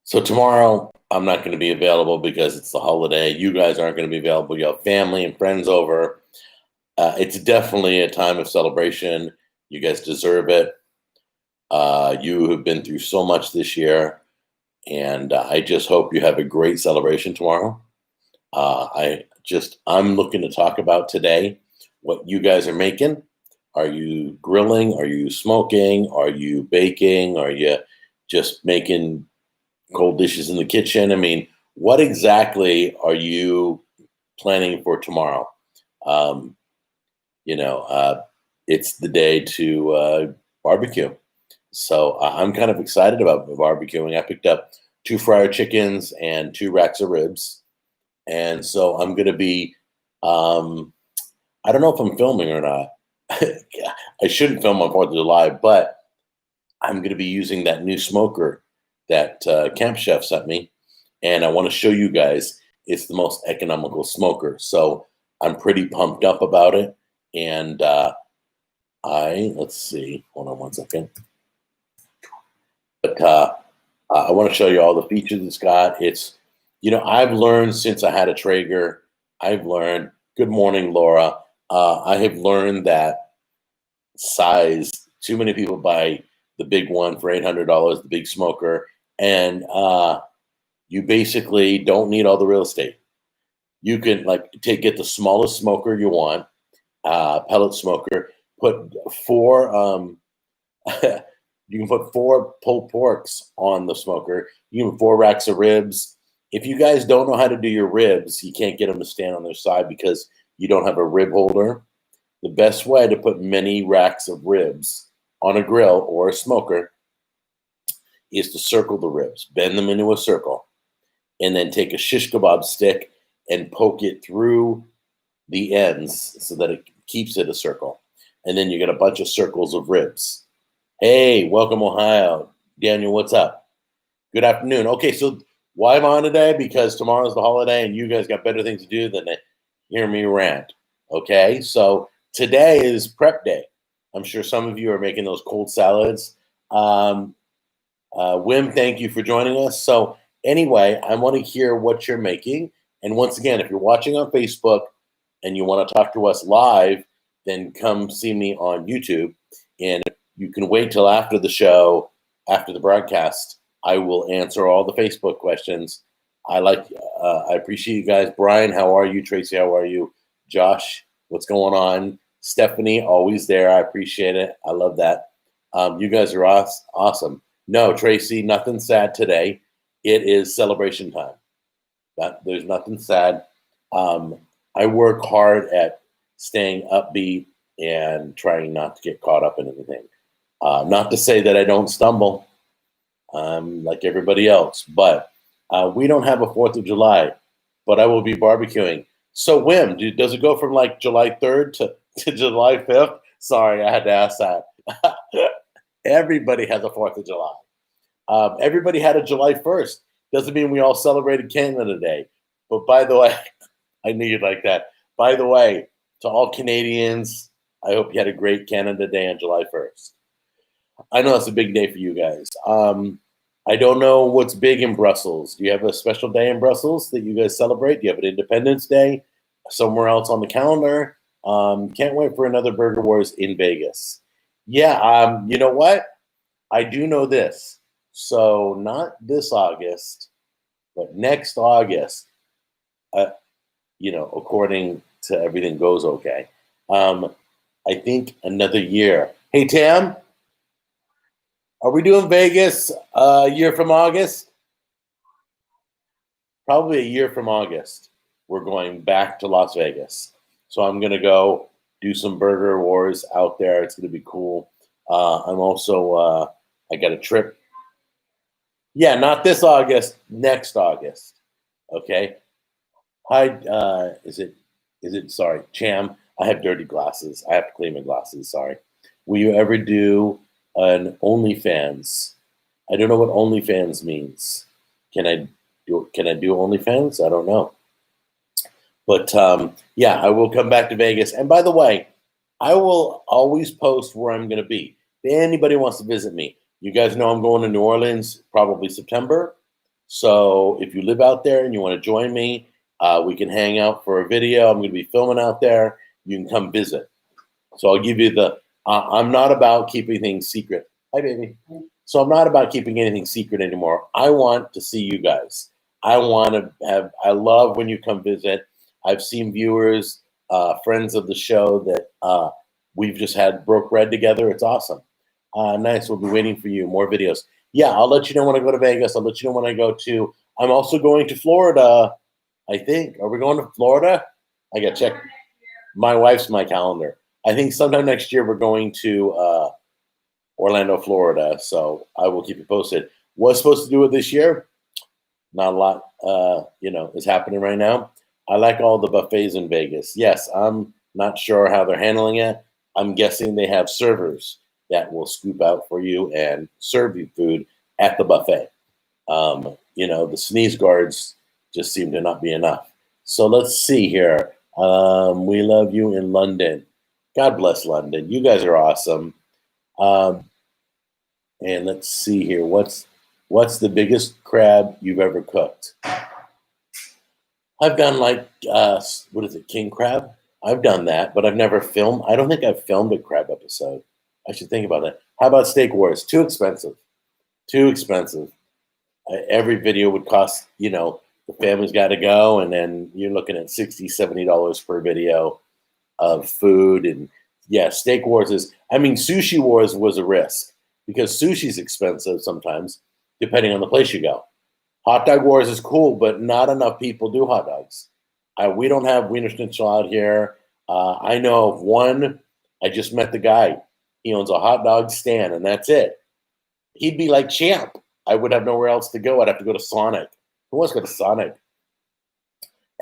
So tomorrow I'm not going to be available because it's the holiday. You guys aren't going to be available. You have family and friends over. It's definitely a time of celebration. You guys deserve it. You have been through so much this year, and I just hope you have a great celebration tomorrow. I'm looking to talk about today what you guys are making. Are you grilling? Are you smoking? Are you baking? Are you just making cold dishes in the kitchen? I mean, what exactly are you planning for tomorrow? Um, you know, it's the day to barbecue. So I'm kind of excited about barbecuing. I picked up two fryer chickens and two racks of ribs. And so I'm going to be, um, I don't know if I'm filming or not. I shouldn't film on 4th of July, but I'm going to be using that new smoker that Camp Chef sent me. And I want to show you guys it's the most economical smoker. So I'm pretty pumped up about it. And let's see, hold on one second. But I want to show you all the features it's got. I've learned since I had a Traeger, good morning, Laura. I have learned that size, too many people buy the big one for $800, the big smoker, and you basically don't need all the real estate. You can get the smallest smoker you want, pellet smoker. Put four. You can put four pulled porks on the smoker. You can put 4 racks of ribs. If you guys don't know how to do your ribs, you can't get them to stand on their side because you don't have a rib holder. The best way to put many racks of ribs on a grill or a smoker is to circle the ribs, bend them into a circle, and then take a shish kebab stick and poke it through the ends so that it keeps it a circle. And then you get a bunch of circles of ribs. Hey, welcome, Ohio. Daniel, what's up? Good afternoon. Okay, so why am I on today? Because tomorrow's the holiday and you guys got better things to do than to hear me rant. Okay, so today is prep day. I'm sure some of you are making those cold salads. Wim, thank you for joining us. So anyway, I want to hear what you're making. And once again, if you're watching on Facebook and you want to talk to us live, then come see me on YouTube. And you can wait till after the show, after the broadcast. I will answer all the Facebook questions. I appreciate you guys. Brian, how are you? Tracy, how are you? Josh, what's going on? Stephanie, always there. I appreciate it. I love that. You guys are awesome. No, Tracy, nothing sad today. It is celebration time. There's nothing sad. I work hard at staying upbeat and trying not to get caught up in anything. Not to say that I don't stumble like everybody else, but we don't have a 4th of July, but I will be barbecuing. So, Wim, does it go from like July 3rd to July 5th? Sorry, I had to ask that. Everybody has a 4th of July. Everybody had a July 1st. Doesn't mean we all celebrated Canada Day. But by the way, I knew you'd like that. By the way, to all Canadians, I hope you had a great Canada Day on July 1st. I know it's a big day for you guys. I don't know what's big in Brussels. Do you have a special day in Brussels that you guys celebrate? Do you have an Independence Day somewhere else on the calendar? Can't wait for another Burger Wars in Vegas. Yeah, you know what? I do know this. So not this August, but next August, according to everything goes okay. I think another year. Hey, Tam, are we doing Vegas a year from August? Probably a year from August. We're going back to Las Vegas. So I'm going to go do some Burger Wars out there. It's going to be cool. I'm also, I got a trip. Yeah, not this August, next August. Okay. Hi, sorry, Cham, I have dirty glasses. I have to clean my glasses, sorry. Will you ever do an OnlyFans? I don't know what OnlyFans means. Can I do OnlyFans? I don't know. But yeah, I will come back to Vegas. And by the way, I will always post where I'm going to be. If anybody wants to visit me, you guys know I'm going to New Orleans probably September. So if you live out there and you want to join me, we can hang out for a video. I'm going to be filming out there. You can come visit. So I'll give you the. I'm not about keeping things secret. Hi, baby. So I'm not about keeping anything secret anymore. I want to see you guys. I want to have. I love when you come visit. I've seen viewers, friends of the show that we've just had broke bread together. It's awesome. Nice. We'll be waiting for you. More videos. Yeah, I'll let you know when I go to Vegas. I'll let you know when I go to. I'm also going to Florida. I think. Are we going to Florida? I got to check. My wife's my calendar. I think sometime next year we're going to Orlando, Florida. So I will keep you posted. Was supposed to do it this year. Not a lot, is happening right now. I like all the buffets in Vegas. Yes, I'm not sure how they're handling it. I'm guessing they have servers that will scoop out for you and serve you food at the buffet. The sneeze guards just seem to not be enough. So let's see here. We love you in London. God bless London. You guys are awesome. And let's see here. What's the biggest crab you've ever cooked? I've done what is it, king crab? I've done that, but I've never filmed. I don't think I've filmed a crab episode. I should think about that. How about steak wars? Too expensive. Too expensive. Every video would cost, the family's got to go, and then you're looking at $60, $70 per video of food. And yeah, steak wars sushi wars was a risk because sushi's expensive sometimes, depending on the place you go. Hot dog wars is cool, but not enough people do hot dogs. We don't have Wiener Schnitzel out here. I know of one. I just met the guy. He owns a hot dog stand, and that's it. He'd be like champ. I would have nowhere else to go. I'd have to go to Sonic. Who wants to go to Sonic?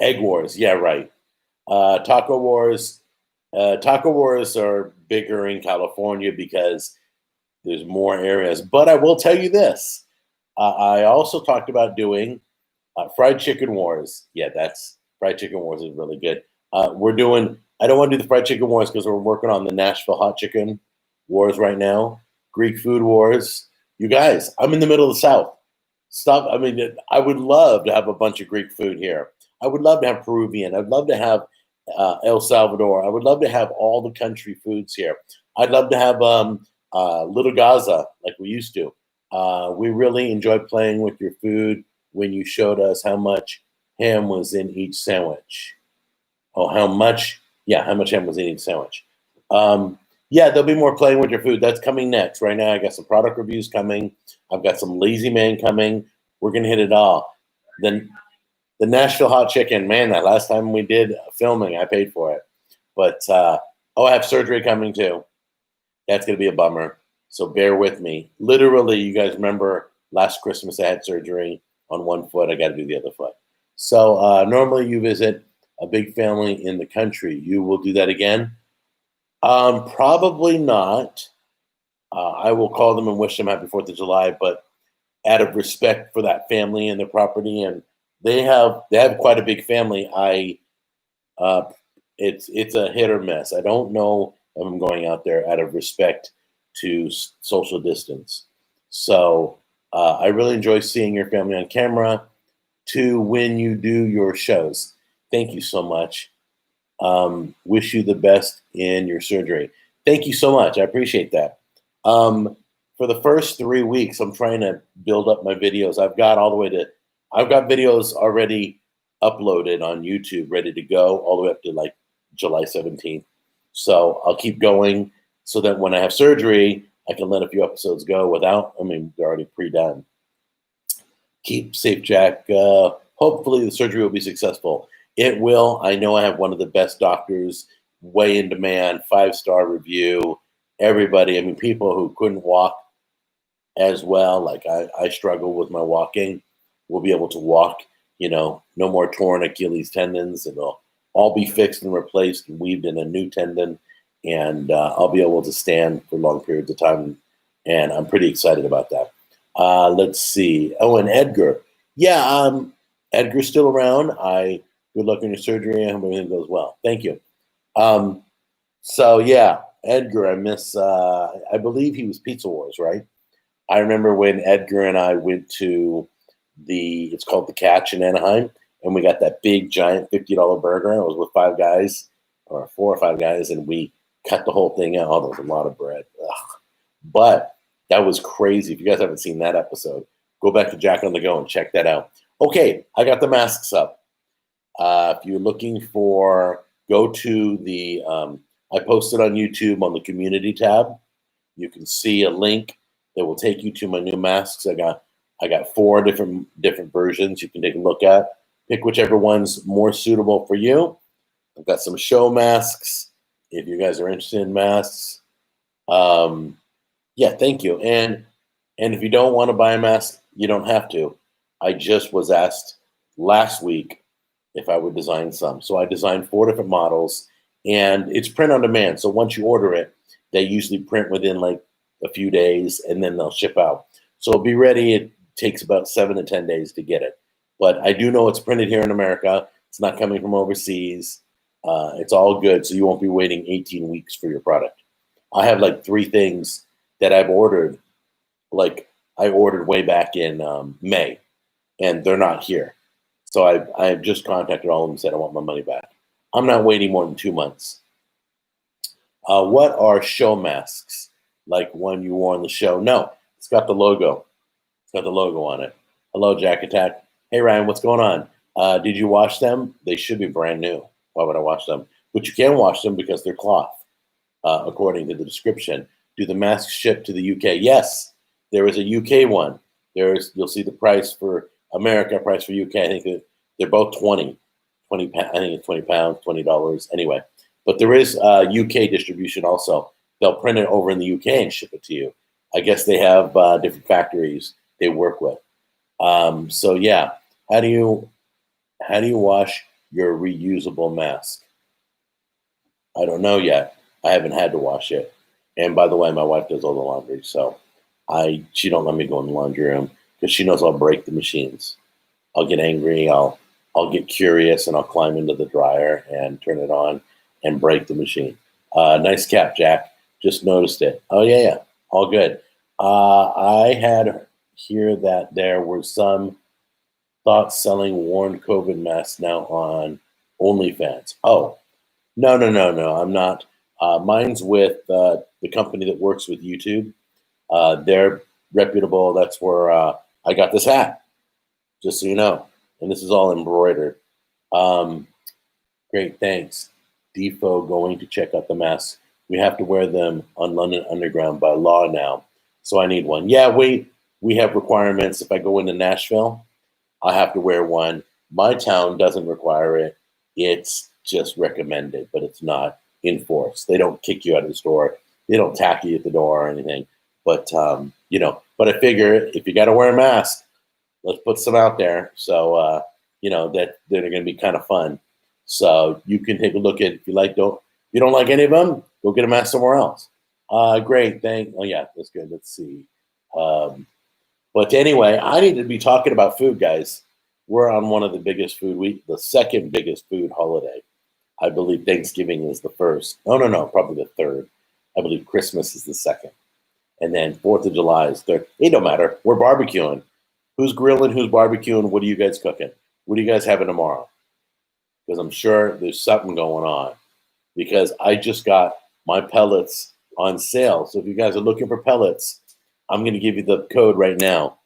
Egg wars. Yeah, right. Taco wars. Taco wars are bigger in California because there's more areas. But I will tell you this. I also talked about doing fried chicken wars. Yeah, fried chicken wars is really good. I don't want to do the fried chicken wars because we're working on the Nashville hot chicken wars right now. Greek food wars. You guys, I'm in the middle of the South. Stop. I would love to have a bunch of Greek food here. I would love to have Peruvian. I'd love to have El Salvador. I would love to have all the country foods here. I'd love to have Little Gaza like we used to. We really enjoyed playing with your food when you showed us how much ham was in each sandwich. Oh, how much ham was in each sandwich. There'll be more playing with your food. That's coming next. Right now, I got some product reviews coming. I've got some Lazy Man coming. We're going to hit it all. Then the Nashville hot chicken, man, that last time we did filming, I paid for it. But, I have surgery coming too. That's going to be a bummer. So bear with me. Literally, you guys remember last Christmas I had surgery on one foot. I got to do the other foot. So normally you visit a big family in the country. You will do that again? Probably not. I will call them and wish them happy 4th of July, but out of respect for that family and their property, and they have quite a big family. It's a hit or miss. I don't know if I'm going out there out of respect to social distance. So I really enjoy seeing your family on camera. To when you do your shows, thank you so much. Wish you the best in your surgery. Thank you so much. I appreciate that. For the first 3 weeks, I'm trying to build up my videos. I've got videos already uploaded on YouTube, ready to go, all the way up to like July 17th. So I'll keep going so that when I have surgery, I can let a few episodes go they're already pre-done. Keep safe, Jack. Hopefully the surgery will be successful. It will. I know I have one of the best doctors, way in demand, 5-star review. Everybody, people who couldn't walk as well, like I struggle with my walking, will be able to walk, no more torn Achilles tendons. It'll all be fixed and replaced and weaved in a new tendon. And I'll be able to stand for long periods of time. And I'm pretty excited about that. Let's see. Oh, and Edgar. Yeah, Edgar's still around. Good luck in your surgery. I hope everything goes well. Thank you. So yeah, Edgar, I miss, I believe he was Pizza Wars, right? I remember when Edgar and I went to it's called The Catch in Anaheim, and we got that big giant $50 burger. I was with 5 guys, or 4 or 5 guys, and we cut the whole thing out. Oh, there was a lot of bread. Ugh. But that was crazy. If you guys haven't seen that episode, go back to Jack on the Go and check that out. Okay, I got the masks up. If you're looking for, go to the, I posted on YouTube on the community tab. You can see a link that will take you to my new masks. I got 4 different versions you can take a look at. Pick whichever one's more suitable for you. I've got some show masks if you guys are interested in masks. Yeah, thank you. And if you don't want to buy a mask, you don't have to. I just was asked last week if I would design some. So I designed 4 different models, and it's print on demand. So once you order it, they usually print within like a few days, and then they'll ship out. So it'll be ready. It takes about 7 to 10 days to get it. But I do know it's printed here in America. It's not coming from overseas. It's all good, so you won't be waiting 18 weeks for your product. I have like 3 things that I've ordered. Like I ordered way back in May, and they're not here. So I've just contacted all of them and said I want my money back. I'm not waiting more than 2 months. What are show masks? Like one you wore on the show? No, it's got the logo. It's got the logo on it. Hello, Jack Attack. Hey, Ryan, what's going on? Did you wash them? They should be brand new. Why would I wash them? But you can wash them because they're cloth, according to the description. Do the masks ship to the UK? Yes, there is a UK one. You'll see the price for America, price for UK. I think they're both 20 pounds. I think it's 20 pounds, $20 anyway. But there is UK distribution also. They'll print it over in the UK and ship it to you. I guess they have different factories they work with. So yeah, how do you wash your reusable mask? I don't know yet. I haven't had to wash it. And by the way, my wife does all the laundry, so she don't let me go in the laundry room because she knows I'll break the machines. I'll get angry. I'll get curious, and I'll climb into the dryer and turn it on and break the machine. Nice cap, Jack. Just noticed it. Oh yeah, all good. I had hear that there were some thoughts selling worn COVID masks now on OnlyFans. Oh, no, I'm not. Mine's with the company that works with YouTube. They're reputable. That's where I got this hat, just so you know. And this is all embroidered. Great, thanks. Defo going to check out the masks. We have to wear them on London Underground by law now, so I need one. Yeah, we have requirements. If I go into Nashville, I have to wear one. My town doesn't require it. It's just recommended, but it's not enforced. They don't kick you out of the store. They don't tack you at the door or anything. But but I figure if you got to wear a mask, let's put some out there. So that they're going to be kind of fun. So you can take a look at if you don't like any of them, go get a mask somewhere else. Great, oh yeah, that's good. Let's see. But anyway, I need to be talking about food, guys. We're on one of the biggest food week, the second biggest food holiday. I believe Thanksgiving is the first. No, probably the third. I believe Christmas is the second. And then 4th of July is third. It don't matter. We're barbecuing. Who's grilling? Who's barbecuing? What are you guys cooking? What are you guys having tomorrow? Because I'm sure there's something going on. Because I just got my pellets on sale. So if you guys are looking for pellets, I'm going to give you the code right now.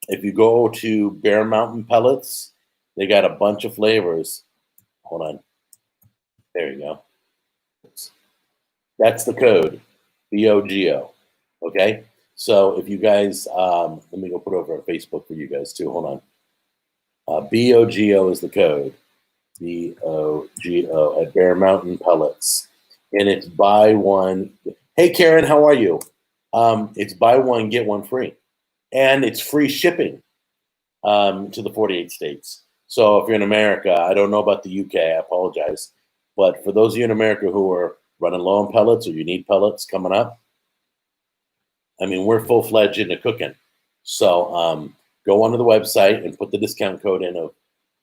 If you go to Bear Mountain Pellets, they got a bunch of flavors. Hold on. There you go. That's the code, BOGO. Okay? So if you guys, let me go put it over on Facebook for you guys too. Hold on. BOGO is the code. BOGO at Bear Mountain Pellets. And it's buy one. Hey, Karen, how are you? It's buy one, get one free. And it's free shipping to the 48 states. So if you're in America, I don't know about the UK, I apologize. But for those of you in America who are running low on pellets or you need pellets coming up, I mean, we're full-fledged into cooking. So go onto the website and put the discount code in of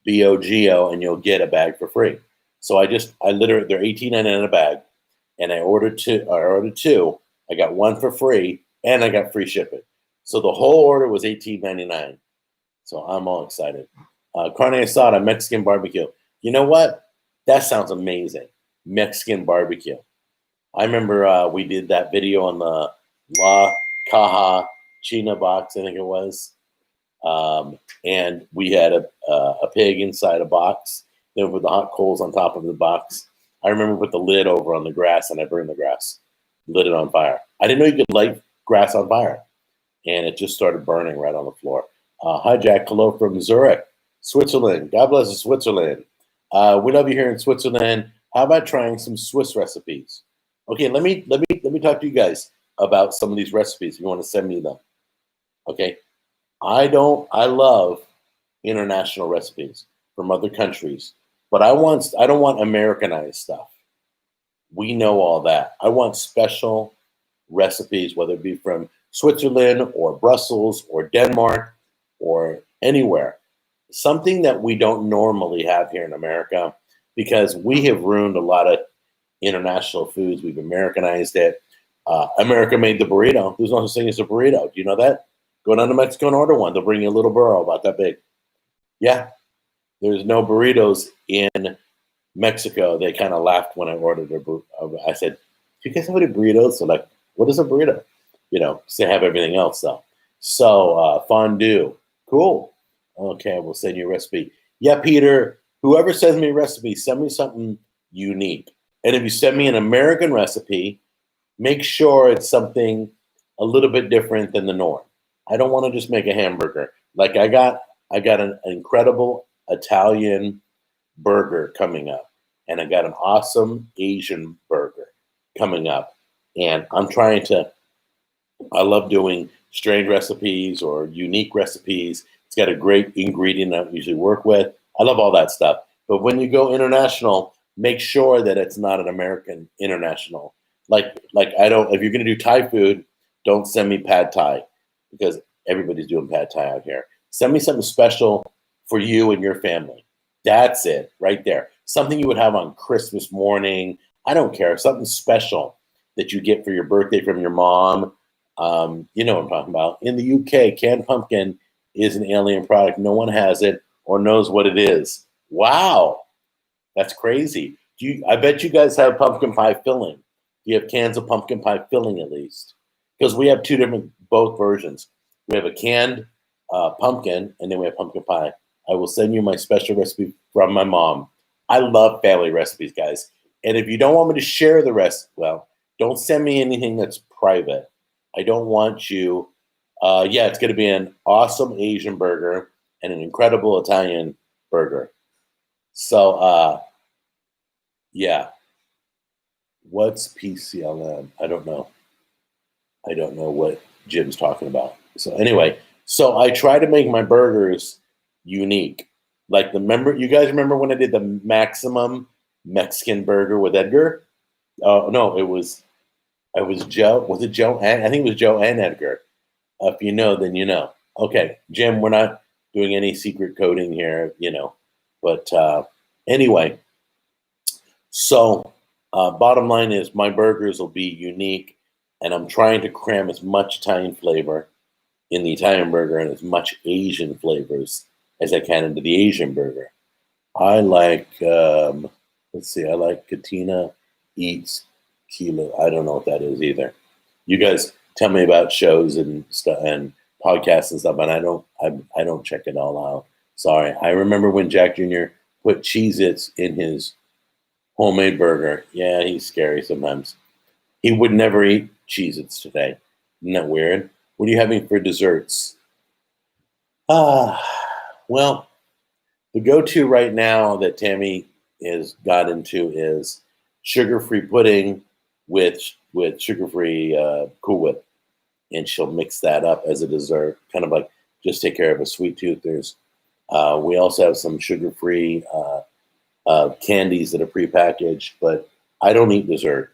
BOGO and you'll get a bag for free. So I literally, they're $18.99 a bag. And I ordered two. I got one for free and I got free shipping. So the whole order was $18.99. So I'm all excited. Carne asada, Mexican barbecue. You know what? That sounds amazing. Mexican barbecue. I remember we did that video on the La Caja China box, I think it was. And we had a pig inside a box. Then with the hot coals on top of the box. I remember put the lid over on the grass and I burned the grass, lit it on fire. I didn't know you could light grass on fire. And it just started burning right on the floor. Hi, Jack. Hello from Zurich, Switzerland. God bless Switzerland. We love you here in Switzerland. How about trying some Swiss recipes? Okay, let me talk to you guys about some of these recipes if you want to send me them. Okay. I love international recipes from other countries, but I don't want Americanized stuff. We know all that. I want special recipes, whether it be from Switzerland or Brussels or Denmark or anywhere. Something that we don't normally have here in America, because we have ruined a lot of international foods. We've Americanized it. America made the burrito. There's no such thing as a burrito. Do you know that? Go down to Mexico and order one. They'll bring you a little burro about that big. Yeah, there's no burritos in Mexico. They kind of laughed when I ordered a burrito. I said, "Do you guys have any burritos?" So like, what is a burrito? You know, they have everything else though. So fondue, cool. Okay, we'll send you a recipe. Yeah, Peter. Whoever sends me a recipe, send me something unique. And if you send me an American recipe, make sure it's something a little bit different than the norm. I don't want to just make a hamburger. Like I got an incredible Italian burger coming up, and I got an awesome Asian burger coming up. And I love doing strange recipes or unique recipes. It's got a great ingredient I usually work with. I love all that stuff. But when you go international, make sure that it's not an American international. Like if you're gonna do Thai food, don't send me pad Thai, because everybody's doing pad Thai out here. Send me something special for you and your family. That's it right there. Something you would have on Christmas morning. I don't care. Something special that you get for your birthday from your mom. You know what I'm talking about. In the UK, canned pumpkin is an alien product. No one has it or knows what it is. Wow. That's crazy. I bet you guys have pumpkin pie filling. You have cans of pumpkin pie filling at least. Because we have both versions. We have a canned pumpkin, and then we have pumpkin pie. I will send you my special recipe from my mom. I love family recipes, guys. And if you don't want me to share the rest, well, don't send me anything that's private. I don't want you. Yeah, it's going to be an awesome Asian burger and an incredible Italian burger. So, yeah. What's PCLM? I don't know. I don't know what Jim's talking about. So anyway, so I try to make my burgers unique. Like you guys remember when I did the Maximum Mexican burger with Edgar? No, it was Joe. Was it Joe? I think it was Joe and Edgar. If you know, then you know. Okay, Jim, we're not doing any secret coding here, you know. But anyway, so bottom line is my burgers will be unique, and I'm trying to cram as much Italian flavor in the Italian burger and as much Asian flavors as I can into the Asian burger. I like, let's see, I like Katina Eats Kilo. I don't know what that is either. You guys tell me about shows and stuff and podcasts and stuff, and I don't check it all out. Sorry. I remember when Jack Jr. put Cheez-Its in his homemade burger. Yeah, he's scary sometimes. He would never eat Cheez-Its today. Isn't that weird? What are you having for desserts? Well, the go-to right now that Tammy has got into is sugar-free pudding with sugar-free Cool Whip, and she'll mix that up as a dessert, kind of like just take care of a sweet tooth. We also have some sugar-free candies that are prepackaged, but I don't eat dessert.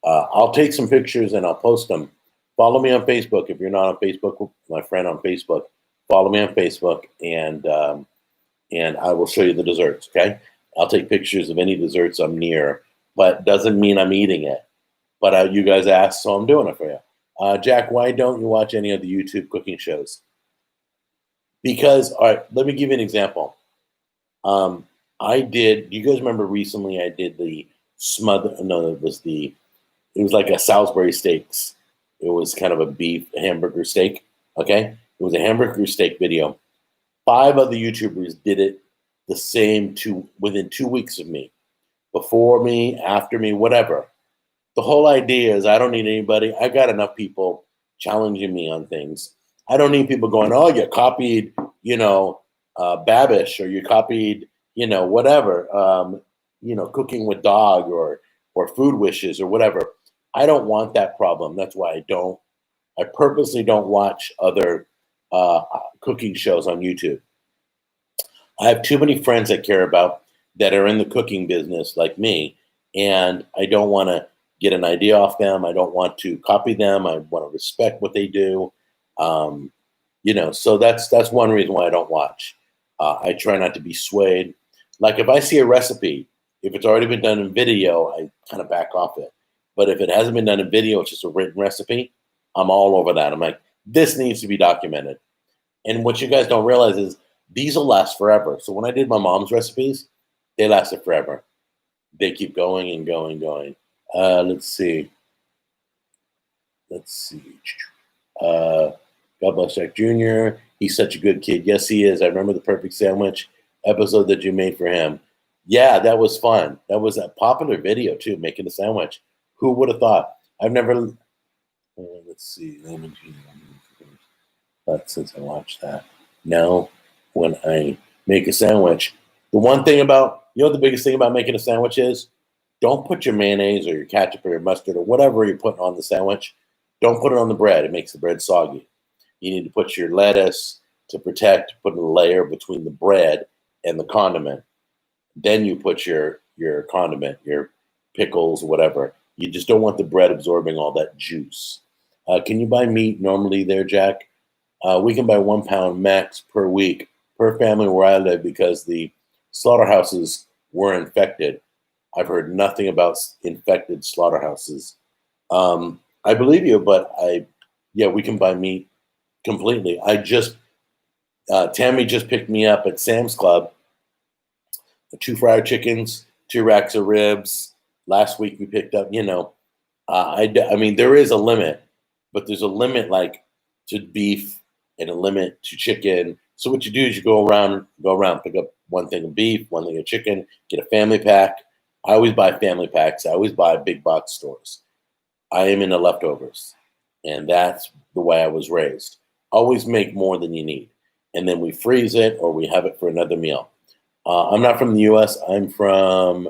I'll take some pictures and I'll post them. Follow me on Facebook. If you're not on Facebook, my friend on Facebook, follow me on Facebook, and I will show you the desserts, okay? I'll take pictures of any desserts I'm near, but doesn't mean I'm eating it. But you guys asked, so I'm doing it for you. Jack, why don't you watch any of the YouTube cooking shows? Because, all right, let me give you an example. You guys remember recently I did the it was like a Salisbury steaks. It was kind of a beef hamburger steak. Okay. It was a hamburger steak video. 5 other YouTubers did it the same within 2 weeks of me, before me, after me, whatever. The whole idea is I don't need anybody. I got enough people challenging me on things. I don't need people going, oh, you copied, Babish, or you copied, whatever, Cooking with Dog or Food Wishes or whatever. I don't want that problem. That's why I purposely don't watch other cooking shows on YouTube. I have too many friends I care about that are in the cooking business like me, and I don't want to get an idea off them. I don't want to copy them. I want to respect what they do. So that's one reason why I don't watch. I try not to be swayed. Like if I see a recipe, if it's already been done in video, I kind of back off it. But if it hasn't been done in video, it's just a written recipe, I'm all over that. I'm like, this needs to be documented. And what you guys don't realize is these will last forever. So when I did my mom's recipes, they lasted forever. They keep going and going and going. Let's see. God bless Jack Jr. He's such a good kid. Yes, he is. I remember the perfect sandwich episode that you made for him. Yeah, that was fun. That was a popular video too, making a sandwich. Who would have thought? I've never. Let's see. But since I watched that, now when I make a sandwich, the biggest thing about making a sandwich is don't put your mayonnaise or your ketchup or your mustard or whatever you're putting on the sandwich. Don't put it on the bread. It makes the bread soggy. You need to put your lettuce to put a layer between the bread and the condiment. Then you put your condiment, your pickles, whatever. You just don't want the bread absorbing all that juice. Can you buy meat normally there, Jack? We can buy 1 pound max per week per family where I live because the slaughterhouses were infected. I've heard nothing about infected slaughterhouses. I believe you, but we can buy meat completely. Tammy just picked me up at Sam's Club. 2 fried chickens, 2 racks of ribs. Last week we picked up, there is a limit, but there's a limit like to beef and a limit to chicken. So what you do is you go around, pick up 1 thing of beef, 1 thing of chicken, get a family pack. I always buy family packs. I always buy big box stores. I am into leftovers, and that's the way I was raised. Always make more than you need, and then we freeze it or we have it for another meal. I'm not from the U.S. I'm from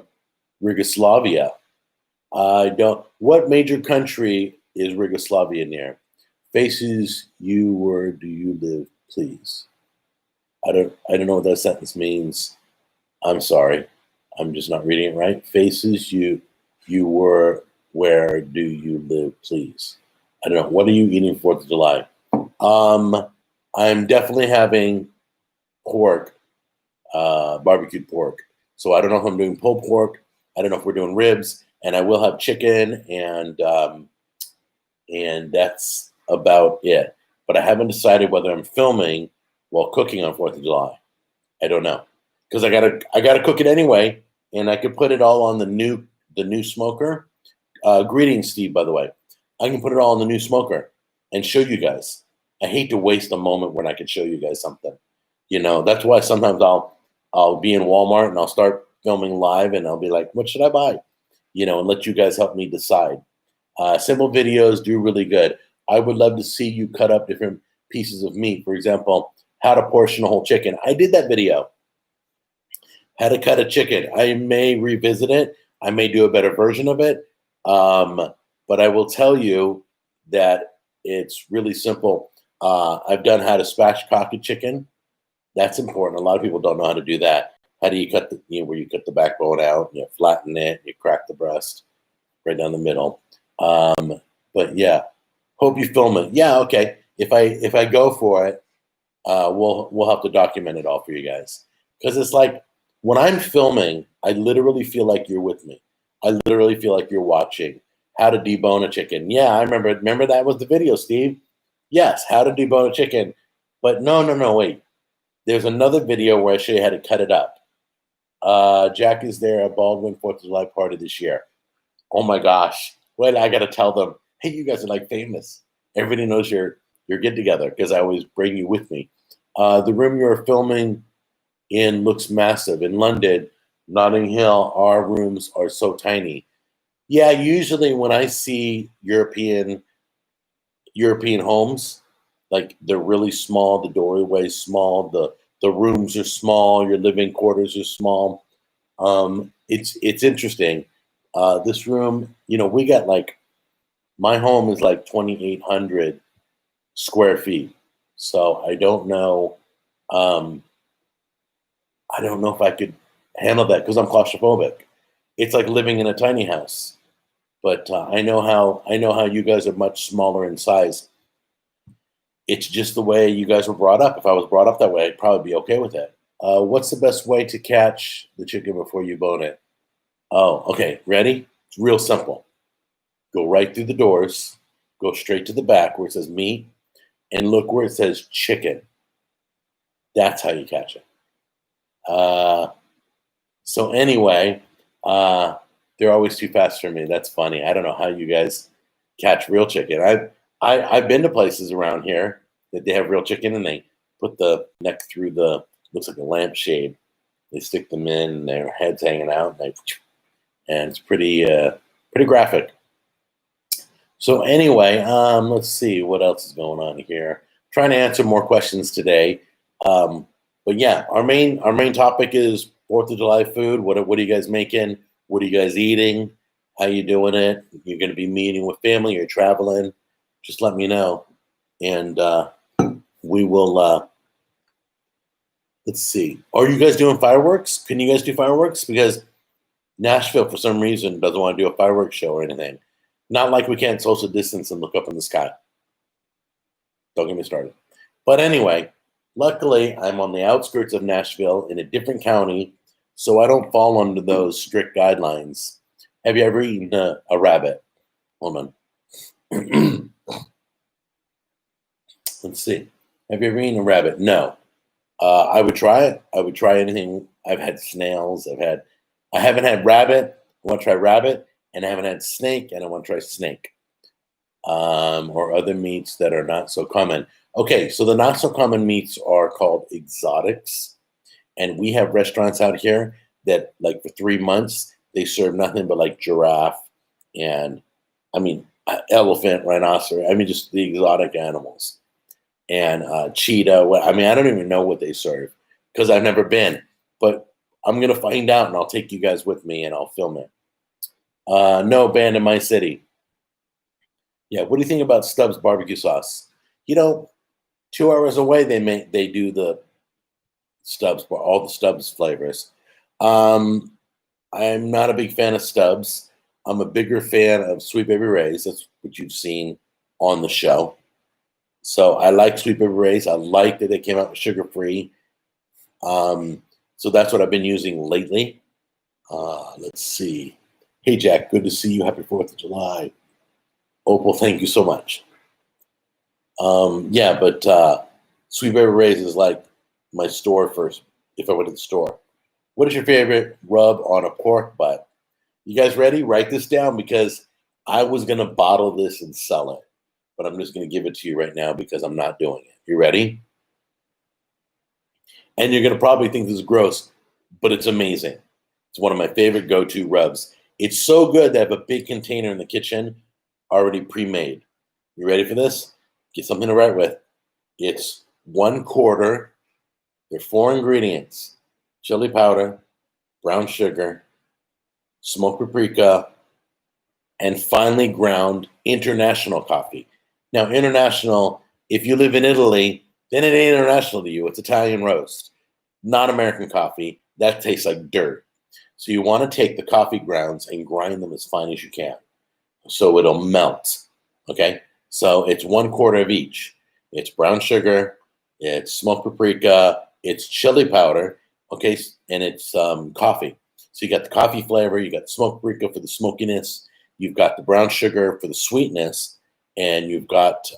Yugoslavia. What major country is Yugoslavia near? Faces you, where do you live, please? I don't know what that sentence means. I'm sorry. I'm just not reading it right. Faces you were, where do you live, please? I don't know. What are you eating 4th of July? I'm definitely having pork, barbecued pork. So I don't know if I'm doing pulled pork. I don't know if we're doing ribs, and I will have chicken, and that's about it. But I haven't decided whether I'm filming while cooking on 4th of July. I don't know, because I gotta cook it anyway, and I could put it all on the new smoker. Greetings, Steve. By the way, I can put it all on the new smoker and show you guys. I hate to waste a moment when I can show you guys something. That's why sometimes I'll be in Walmart and I'll start filming live, and I'll be like, what should I buy? And let you guys help me decide. Simple videos do really good. I would love to see you cut up different pieces of meat. For example, how to portion a whole chicken. I did that video. How to cut a chicken. I may revisit it. I may do a better version of it. But I will tell you that it's really simple. I've done how to spatchcock a chicken. That's important. A lot of people don't know how to do that. How do you cut where you cut the backbone out, you flatten it, you crack the breast right down the middle. But yeah, hope you film it. Yeah, okay. If I go for it, we'll have to document it all for you guys. Because it's like when I'm filming, I literally feel like you're with me. I literally feel like you're watching how to debone a chicken. Yeah, I remember. Remember that was the video, Steve? Yes, how to debone a chicken. But no, wait. There's another video where I show you how to cut it up. Jack is there at Baldwin 4th of July party this year. Oh my gosh. Well, I got to tell them, hey, you guys are like famous. Everybody knows you're get together because I always bring you with me. The room you're filming in looks massive. In London, Notting Hill, our rooms are so tiny. Yeah, usually when I see European homes, like they're really small, the doorway's small, the rooms are small, your living quarters are small. It's interesting. This room, we got like my home is like 2,800 square feet. So I don't know. I don't know if I could handle that because I'm claustrophobic. It's like living in a tiny house. But I know how you guys are much smaller in size. It's just the way you guys were brought up. If I was brought up that way, I'd probably be okay with it. What's the best way to catch the chicken before you bone it? Oh, okay. Ready? It's real simple. Go right through the doors, go straight to the back where it says meat, and look where it says chicken. That's how you catch it. So anyway, they're always too fast for me. That's funny. I don't know how you guys catch real chicken. I've been to places around here that they have real chicken and they put the neck through the looks like a lampshade. They stick them in, and their heads hanging out, and it's pretty graphic. So anyway, let's see what else is going on here. Trying to answer more questions today. But yeah, our main topic is 4th of July food. What are you guys making? What are you guys eating? How you doing it? You're going to be meeting with family. You're traveling. Just let me know, and we will. Let's see. Are you guys doing fireworks? Can you guys do fireworks? Because Nashville, for some reason, doesn't want to do a fireworks show or anything. Not like we can't social distance and look up in the sky. Don't get me started. But anyway, luckily, I'm on the outskirts of Nashville in a different county, so I don't fall under those strict guidelines. Have you ever eaten a rabbit? Hold on. Let's see. Have you ever eaten a rabbit? No. I would try it. I would try anything. I've had snails. I haven't had rabbit. I want to try rabbit, and I haven't had snake, and I want to try snake. Or other meats that are not so common. Okay, so the not so common meats are called exotics, and we have restaurants out here that, like, for 3 months they serve nothing but like giraffe and, elephant, rhinoceros. Just the exotic animals and cheetah. I don't even know what they serve because I've never been, but I'm gonna find out, and I'll take you guys with me, and I'll film it. No band in my city. Yeah, what do you think about Stubbs barbecue sauce? 2 hours away they do the Stubbs, all the Stubbs flavors. I'm not a big fan of Stubbs. I'm a bigger fan of Sweet Baby Ray's. That's what you've seen on the show. So I like Sweet Baby Ray's. I like that they came out with sugar free. So that's what I've been using lately. Let's see. Hey Jack, good to see you. Happy 4th of July. Opal, thank you so much. Yeah, but Sweet Baby Ray's is like my store first if I went to the store. What is your favorite rub on a pork butt? You guys ready? Write this down because I was going to bottle this and sell it, but I'm just going to give it to you right now because I'm not doing it. You ready? And you're going to probably think this is gross, but it's amazing. It's one of my favorite go-to rubs. It's so good that I have a big container in the kitchen already pre-made. You ready for this? Get something to write with. It's 1/4. There are 4 ingredients: chili powder, brown sugar, smoked paprika, and finely ground international coffee. Now, international, if you live in Italy, then it ain't international to you. It's Italian roast, not American coffee. That tastes like dirt. So you want to take the coffee grounds and grind them as fine as you can so it'll melt. Okay? So it's 1/4 of each. It's brown sugar, it's smoked paprika, it's chili powder, okay, and it's coffee. So you got the coffee flavor, you got smoked paprika for the smokiness, you've got the brown sugar for the sweetness, and you've got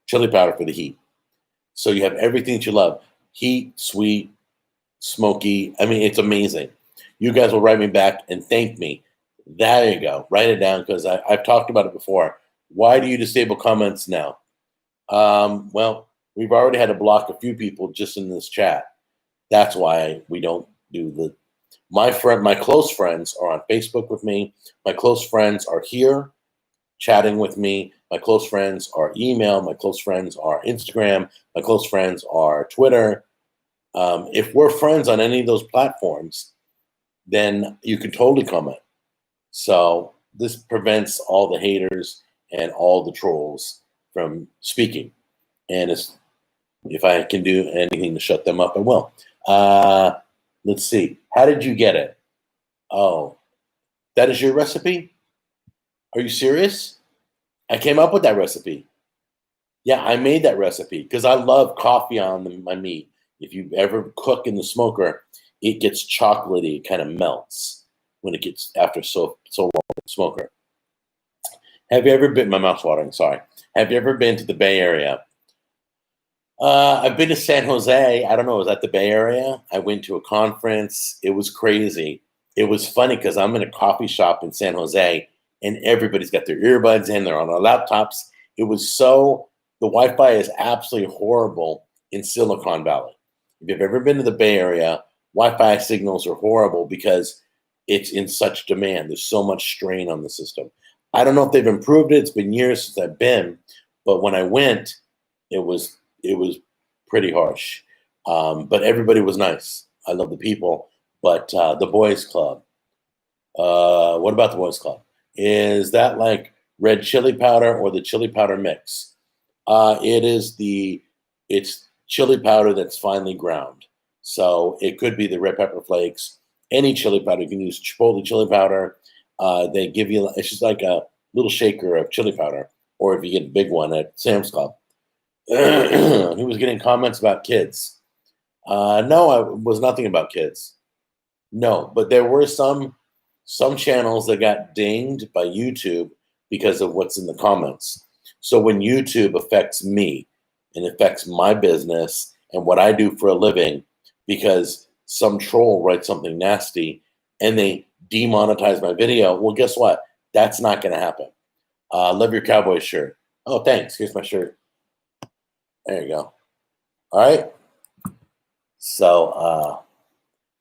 chili powder for the heat. So you have everything that you love. Heat, sweet, smoky. I mean, it's amazing. You guys will write me back and thank me. There you go. Write it down because I've talked about it before. Why do you disable comments now? Well, we've already had to block a few people just in this chat. That's why we don't do the. My close friends are on Facebook with me. My close friends are here chatting with me. My close friends are email. My close friends are Instagram. My close friends are Twitter. If we're friends on any of those platforms, then you can totally comment. So this prevents all the haters and all the trolls from speaking. And if I can do anything to shut them up, I will. Let's see. How did you get it? Oh, that is your recipe? Are you serious? I came up with that recipe. Yeah, I made that recipe because I love coffee on my meat. If you ever cook in the smoker, it gets chocolatey. It kind of melts when it gets after so long in the smoker. Have you ever been? My mouth's watering. Sorry. Have you ever been to the Bay Area? I've been to San Jose. I don't know. Was that the Bay Area? I went to a conference. It was crazy. It was funny because I'm in a coffee shop in San Jose, and everybody's got their earbuds in. They're on their laptops. It was so. The Wi-Fi is absolutely horrible in Silicon Valley. If you've ever been to the Bay Area, Wi-Fi signals are horrible because it's in such demand. There's so much strain on the system. I don't know if they've improved it. It's been years since I've been, but when I went, it was pretty harsh. But everybody was nice. I love the people. But the boys club. What about the boys club? Is that like red chili powder or the chili powder mix? It's chili powder that's finely ground. So it could be the red pepper flakes, any chili powder. You can use chipotle chili powder. They give you, it's just like a little shaker of chili powder, or if you get a big one at Sam's Club. He was getting comments about kids. No, it was nothing about kids. No, but there were some channels that got dinged by YouTube because of what's in the comments. So when YouTube affects me and affects my business and what I do for a living, because some troll writes something nasty and they demonetize my video, well, guess what? That's not going to happen. Love your cowboy shirt. Oh, thanks. Here's my shirt. There you go. All right. So,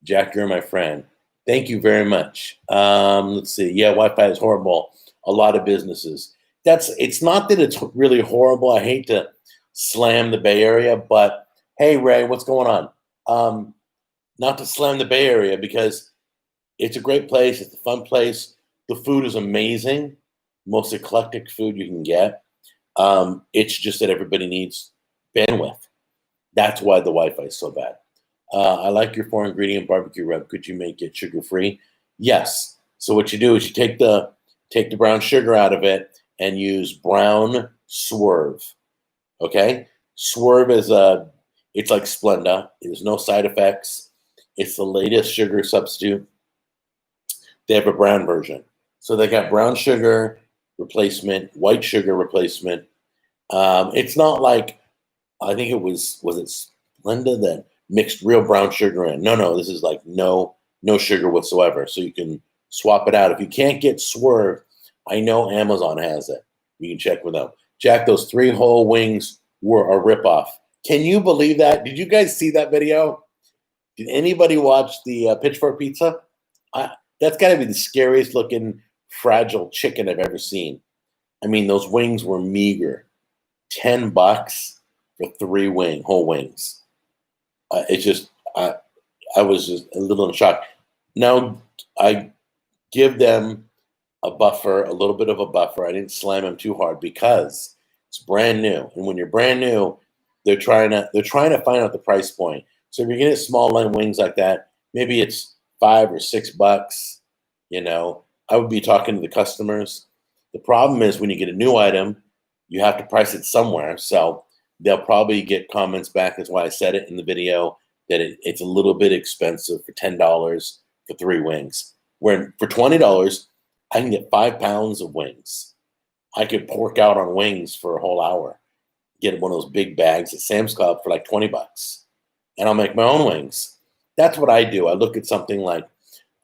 Jack, you're my friend. Thank you very much. Let's see. Yeah, Wi-Fi is horrible. A lot of businesses. It's not that it's really horrible. I hate to slam the Bay Area, but hey, Ray, what's going on? Not to slam the Bay Area because it's a great place. It's a fun place. The food is amazing. Most eclectic food you can get. It's just that everybody needs bandwidth. That's why the Wi-Fi is so bad. I like your 4-ingredient barbecue rub. Could you make it sugar-free? Yes. So what you do is you take the brown sugar out of it and use brown Swerve. Okay? Swerve it's like Splenda. There's no side effects. It's the latest sugar substitute. They have a brown version. So they got brown sugar replacement, white sugar replacement. It's not like, I think it was it Splenda that mixed real brown sugar in. No, this is like no sugar whatsoever. So you can swap it out. If you can't get Swerve, I know Amazon has it. You can check with them. Jack, those 3 whole wings were a ripoff. Can you believe that? Did you guys see that video? Did anybody watch the Pitchfork Pizza? That's got to be the scariest looking fragile chicken I've ever seen. I mean, those wings were meager. $10 for 3 whole wings. It's just, I was just a little in shock. Now, I give them a little bit of a buffer. I didn't slam them too hard because it's brand new. And when you're brand new, they're trying to find out the price point. So if you're getting small line wings like that, maybe it's $5 or $6. I would be talking to the customers. The problem is when you get a new item, you have to price it somewhere. So they'll probably get comments back. That's why I said it in the video that it's a little bit expensive for $10 for 3 wings. Where for $20, I can get 5 pounds of wings. I could pork out on wings for a whole hour. get one of those big bags at Sam's Club for like $20, and I'll make my own wings. That's what I do. I look at something like,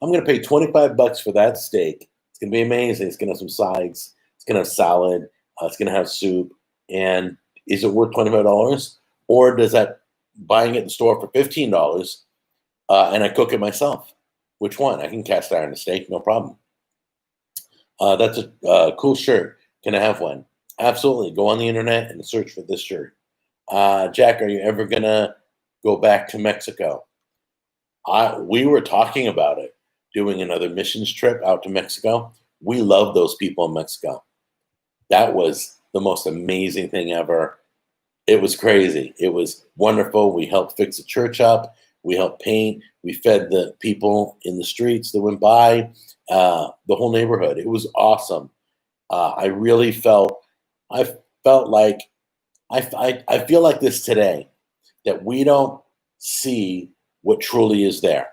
I'm going to pay $25 for that steak. It's going to be amazing. It's going to have some sides. It's going to have salad. It's going to have soup. And is it worth $25? Or does that buying it at the store for $15 and I cook it myself? Which one? I can cast iron a steak, no problem. That's a cool shirt. Can I have one? Absolutely. Go on the internet and search for this shirt. Jack, are you ever going to go back to Mexico? We were talking about it, doing another missions trip out to Mexico. We love those people in Mexico. That was the most amazing thing ever. It was crazy. It was wonderful. We helped fix the church up. We helped paint. We fed the people in the streets that went by, the whole neighborhood. It was awesome. I felt like I feel like this today, that we don't see what truly is there.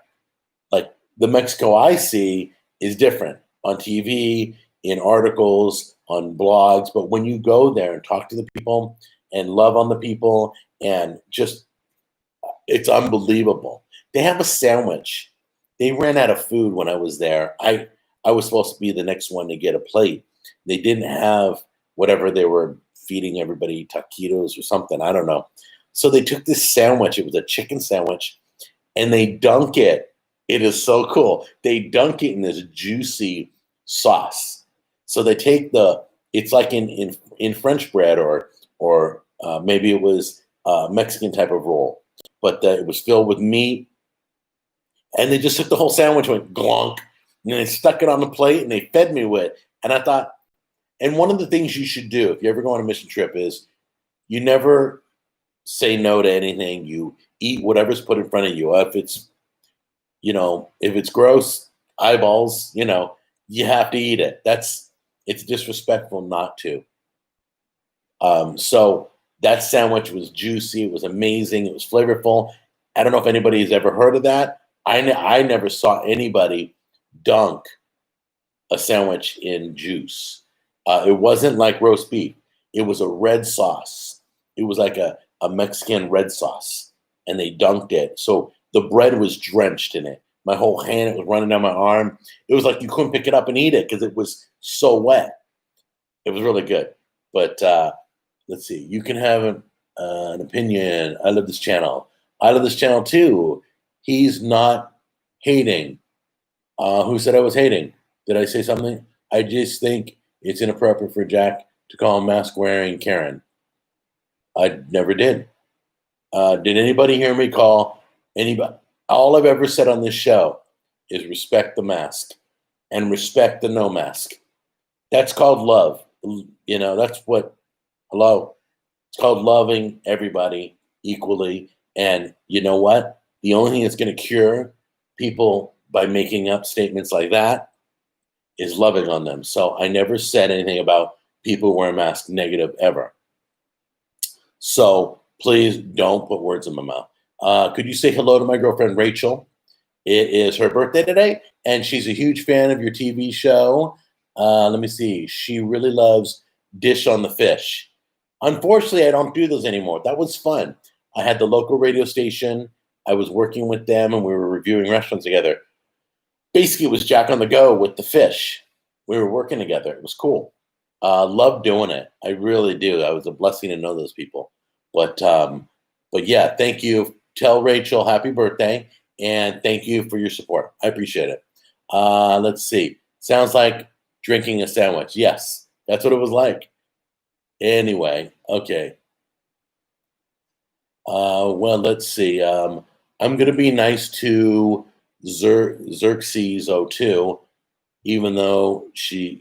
Like the Mexico I see is different on TV, in articles, on blogs. But when you go there and talk to the people and love on the people, and just, it's unbelievable. They have a sandwich. They ran out of food when I was there. I was supposed to be the next one to get a plate. They didn't have whatever they were feeding everybody, taquitos or something. I don't know. So they took this sandwich. It was a chicken sandwich, and they dunk it. It is so cool. They dunk it in this juicy sauce. So they take it's like in French bread, or maybe it was a Mexican type of roll, but it was filled with meat. And they just took the whole sandwich, went glonk, and they stuck it on the plate, and they fed me with. And I thought, and one of the things you should do if you ever go on a mission trip is you never say no to anything. You eat whatever's put in front of you. If it's gross, eyeballs, you have to eat it. It's disrespectful not to. So that sandwich was juicy. It was amazing. It was flavorful. I don't know if anybody has ever heard of that. I never saw anybody dunk a sandwich in juice. It wasn't like roast beef. It was a red sauce. It was like a Mexican red sauce, and they dunked it. So the bread was drenched in it. My whole hand, it was running down my arm. It was like you couldn't pick it up and eat it because it was so wet. It was really good. But let's see. You can have an opinion. I love this channel. I love this channel too. He's not hating. Who said I was hating? Did I say something? I just think it's inappropriate for Jack to call him mask-wearing Karen. I never did. Did anybody hear me call anybody? All I've ever said on this show is respect the mask and respect the no mask. That's called love. That's what, hello. It's called loving everybody equally. And you know what? The only thing that's going to cure people by making up statements like that is loving on them. So I never said anything about people wearing masks negative ever. So please don't put words in my mouth. Could you say hello to my girlfriend, Rachel? It is her birthday today, and she's a huge fan of your TV show. Let me see. She really loves Dish on the Fish. Unfortunately, I don't do those anymore. That was fun. I had the local radio station. I was working with them, and we were reviewing restaurants together. Basically, it was Jack on the Go with the fish. We were working together. It was cool. Love doing it. I really do. It was a blessing to know those people. But yeah, thank you. Tell Rachel happy birthday, and thank you for your support. I appreciate it. Let's see. Sounds like drinking a sandwich. Yes, that's what it was like. Anyway, okay. Well, let's see. I'm going to be nice to Xerxes 02, even though she,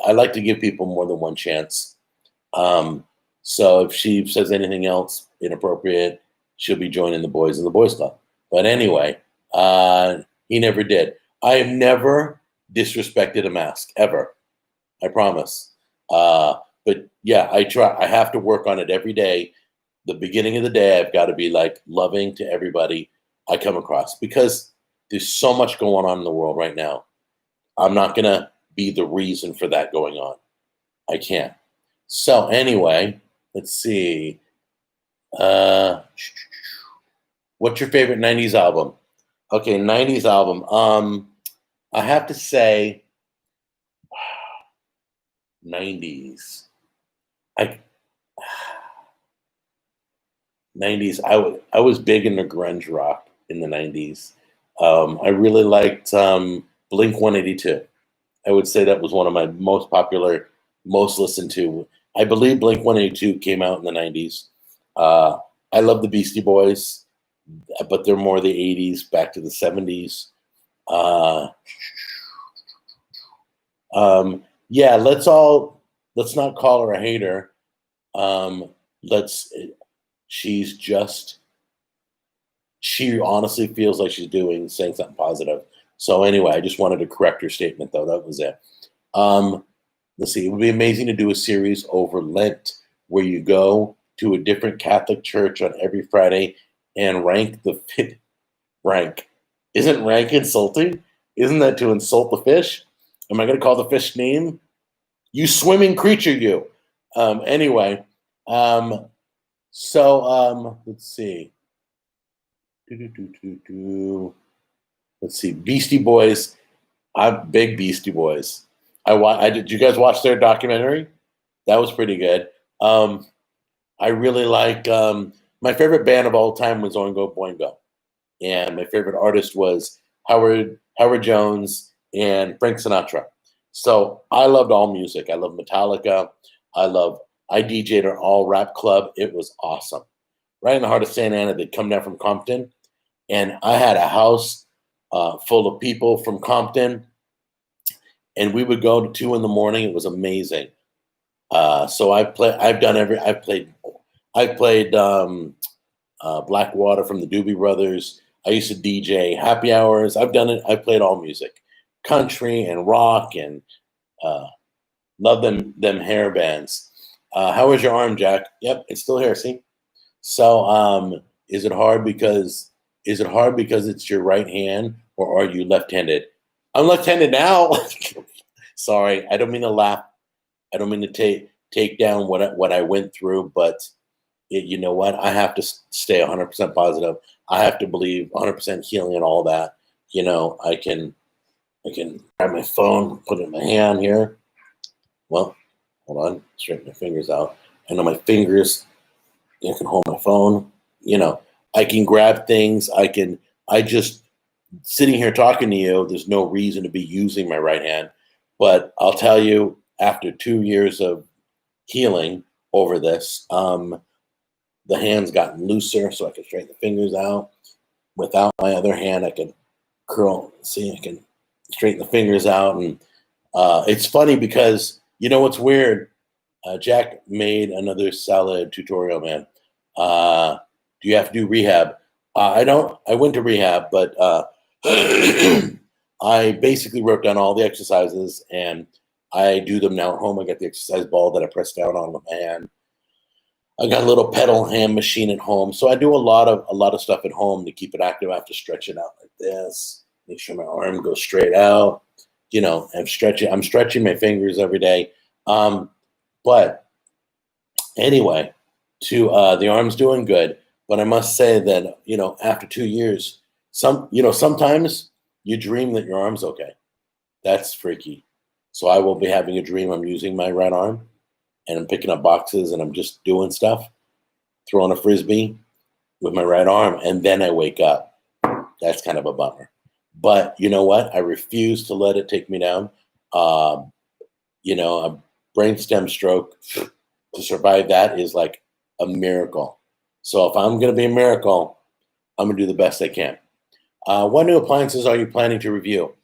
I like to give people more than one chance. So if she says anything else inappropriate, she'll be joining the boys in the boys club. But anyway, he never did. I have never disrespected a mask ever. I promise. But yeah, I try. I have to work on it every day. The beginning of the day, I've got to be like loving to everybody I come across, because there's so much going on in the world right now. I'm not going to be the reason for that going on. I can't. So anyway, Let's see. Uh, what's your favorite '90s album? Okay, '90s album. I have to say '90s. I '90s. I was big into grunge rock in the '90s. I really liked Blink 182. I would say that was one of my most popular, most listened to. I believe Blink 182 came out in the '90s. Uh, I love the Beastie Boys, but they're more the '80s, back to the '70s. Uh, yeah, let's not call her a hater. Let's she's just she honestly feels like she's saying something positive. So anyway, I just wanted to correct her statement though. That was it. Um, let's see. It would be amazing to do a series over Lent where you go to a different Catholic church on every Friday and rank the fit rank. Isn't rank insulting? Isn't that to insult the fish? Am I going to call the fish name? You swimming creature, you. Anyway, um, let's see. Let's see. Beastie Boys. I'm big Beastie Boys. I did. You guys watch their documentary? That was pretty good. Um, I really like. My favorite band of all time was Oingo Boingo, and my favorite artist was Howard Jones and Frank Sinatra. So I loved all music. I love Metallica. I love. I DJ'd an all rap club. It was awesome. Right in the heart of Santa Ana. They'd come down from Compton, and I had a house full of people from Compton, and we would go to 2 in the morning. It was amazing. So I've done every. I played Blackwater from the Doobie Brothers. I used to DJ happy hours. I've done it. I played all music, country and rock, and uh, love them hair bands. How was your arm, Jack? Yep, it's still here. See. So is it hard because it's your right hand, or are you left-handed? I'm left-handed now. Sorry, I don't mean to laugh. I don't mean to take down what I went through, but you know what? I have to stay 100% positive. I have to believe 100% healing and all that. I can grab my phone, put it in my hand here. Well, hold on, straighten my fingers out. I know my fingers. I can hold my phone. I can grab things. I just sitting here talking to you. There's no reason to be using my right hand, but I'll tell you, after 2 years of healing over this, the hand's gotten looser, so I can straighten the fingers out. Without my other hand, I can curl. See, I can straighten the fingers out, and it's funny because you know what's weird. Jack made another salad tutorial, man. Do you have to do rehab? I don't. I went to rehab, but I basically wrote down all the exercises, and I do them now at home. I got the exercise ball that I press down on with my hand. I got a little pedal hand machine at home, so I do a lot of stuff at home to keep it active. I have to stretch it out like this, make sure my arm goes straight out. I'm stretching my fingers every day. But anyway, to the arm's doing good. But I must say that after 2 years, sometimes you dream that your arm's okay. That's freaky. So I will be having a dream I'm using my right arm and I'm picking up boxes and I'm just doing stuff, throwing a frisbee with my right arm, and then I wake up. That's kind of a bummer. But you know what? I refuse to let it take me down. Um, a brainstem stroke to survive that is like a miracle. So if I'm going to be a miracle, I'm going to do the best I can. What new appliances are you planning to review?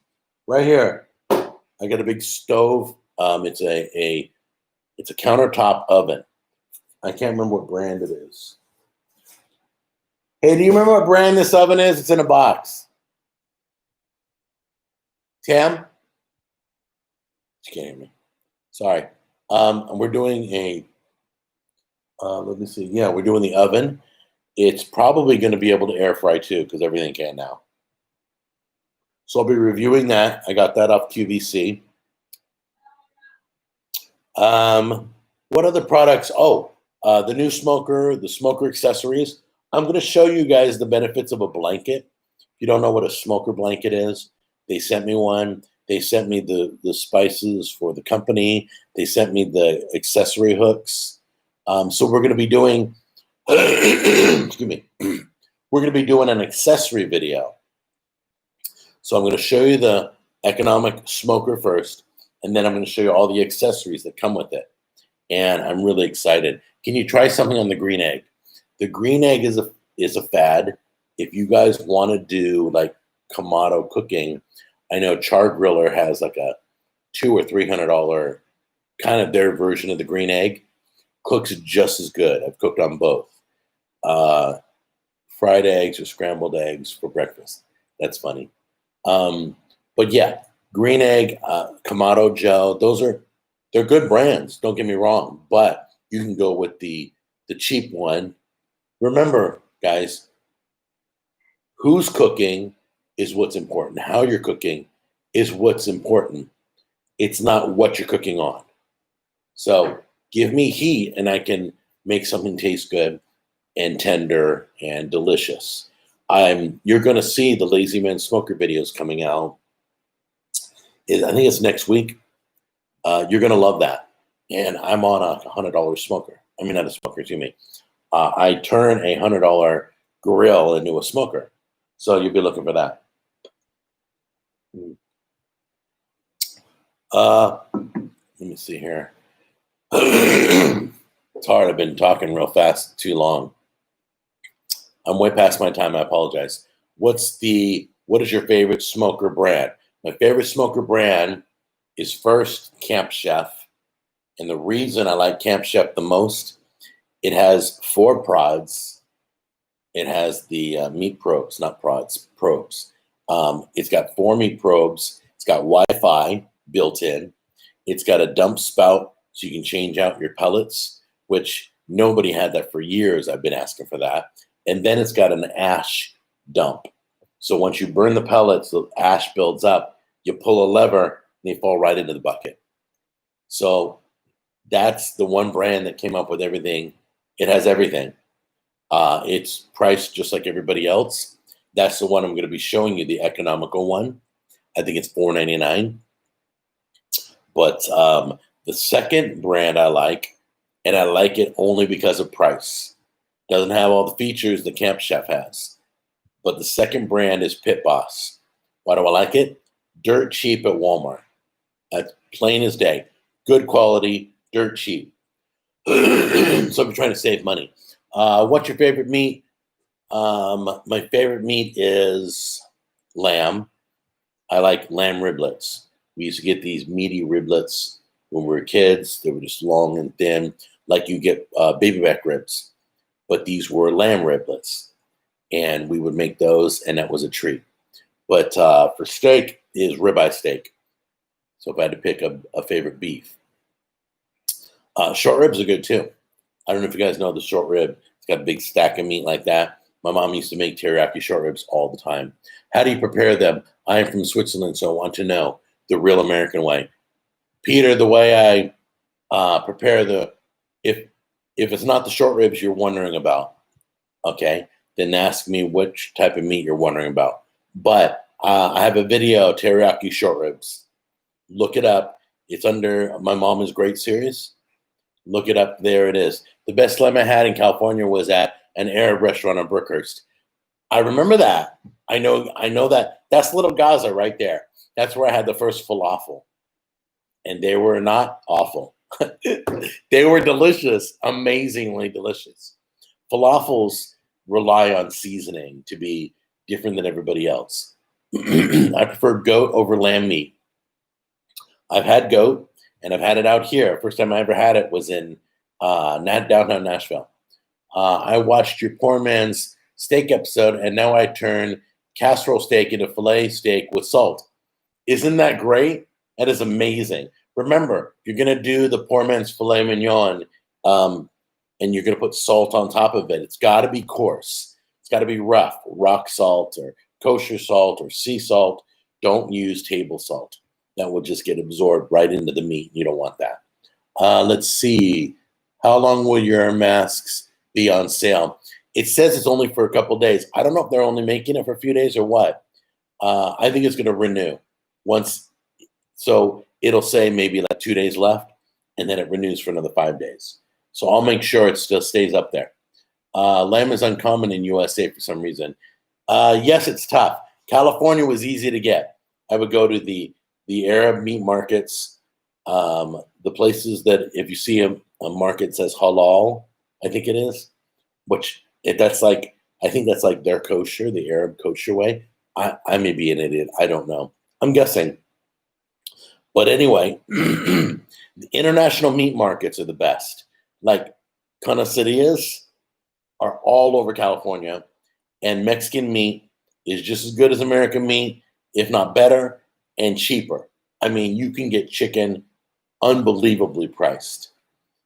Right here, I got a big stove. It's a countertop oven. I can't remember what brand it is. Hey, do you remember what brand this oven is? It's in a box. Tam? She can't hear me. Sorry. We're doing let me see. Yeah, we're doing the oven. It's probably going to be able to air fry too because everything can now. So I'll be reviewing that. I got that off QVC. What other products? Oh, The new smoker, the smoker accessories. I'm going to show you guys the benefits of a blanket. If you don't know what a smoker blanket is, they sent me one. They sent me the spices for the company. They sent me the accessory hooks. So we're going to be doing, excuse me, we're going to be doing an accessory video. So I'm going to show you the economic smoker first, and then I'm going to show you all the accessories that come with it. And I'm really excited. Can you try something on the green egg? The green egg is a fad. If you guys want to do like Kamado cooking, I know Char Griller has like a $200 or $300 kind of their version of the green egg. Cooks just as good. I've cooked on both. Fried eggs or scrambled eggs for breakfast. That's funny. But yeah, green egg, Kamado Joe, they're good brands. Don't get me wrong, but you can go with the cheap one. Remember, guys, who's cooking is what's important. How you're cooking is what's important. It's not what you're cooking on. So give me heat and I can make something taste good and tender and delicious. You're going to see the Lazy Man Smoker videos coming out. I think it's next week. You're going to love that. And I'm on a $100 smoker. I mean, not a smoker, excuse me. I turn a $100 grill into a smoker. So you'll be looking for that. Let me see here. It's hard. I've been talking real fast too long. I'm way past my time. I apologize. What is your favorite smoker brand? My favorite smoker brand is first Camp Chef. And the reason I like Camp Chef the most, it has 4 prods. It has the meat probes, not prods, probes. It's got 4 meat probes. It's got Wi-Fi built in. It's got a dump spout so you can change out your pellets, which nobody had that for years. I've been asking for that. And then it's got an ash dump. So once you burn the pellets, the ash builds up. You pull a lever, and they fall right into the bucket. So that's the one brand that came up with everything. It has everything. It's priced just like everybody else. That's the one I'm going to be showing you, the economical one. I think it's $4.99. But the second brand I like, and I like it only because of price. Doesn't have all the features the Camp Chef has. But the second brand is Pit Boss. Why do I like it? Dirt cheap at Walmart. That's plain as day. Good quality, dirt cheap. So if you're trying to save money. What's your favorite meat? My favorite meat is lamb. I like lamb riblets. We used to get these meaty riblets when we were kids. They were just long and thin, like you get baby back ribs. But these were lamb riblets. And we would make those, and that was a treat. But for steak is ribeye steak. So if I had to pick a favorite beef. Short ribs are good too. I don't know if you guys know the short rib. It's got a big stack of meat like that. My mom used to make teriyaki short ribs all the time. How do you prepare them? I am from Switzerland, so I want to know the real American way. Peter, the way I prepare if it's not the short ribs you're wondering about, okay, then ask me which type of meat you're wondering about. But I have a video, teriyaki short ribs. Look it up. It's under My Mom is Great series. Look it up. There it is. The best lamb I had in California was at an Arab restaurant on Brookhurst. I remember that. I know that. That's Little Gaza right there. That's where I had the first falafel. And they were not awful. They were delicious, amazingly delicious. Falafels rely on seasoning to be different than everybody else. I prefer goat over lamb meat. I've had goat, and I've had it out here. First time I ever had it was in downtown Nashville. I watched your Poor Man's Steak episode, and now I turn casserole steak into filet steak with salt. Isn't that great? That is amazing. Remember, if you're going to do the Poor Man's Filet Mignon, and you're going to put salt on top of it, it's got to be coarse. It's got to be rough, rock salt or kosher salt or sea salt. Don't use table salt. That will just get absorbed right into the meat. You don't want that. Let's see. How long will your masks be on sale? It says it's only for a couple days. I don't know if they're only making it for a few days or what. I think it's going to renew once. So it'll say maybe like 2 days left, and then it renews for another 5 days. So I'll make sure it still stays up there. Lamb is uncommon in USA for some reason. Yes, it's tough. California was easy to get. I would go to the Arab meat markets, the places that if you see a market says halal, I think it is, that's like I think that's like their kosher, the Arab kosher way. I may be an idiot. I don't know. I'm guessing. But anyway, the international meat markets are the best. Like Carnicerias are all over California, and Mexican meat is just as good as American meat, if not better, and cheaper. I mean, you can get chicken unbelievably priced.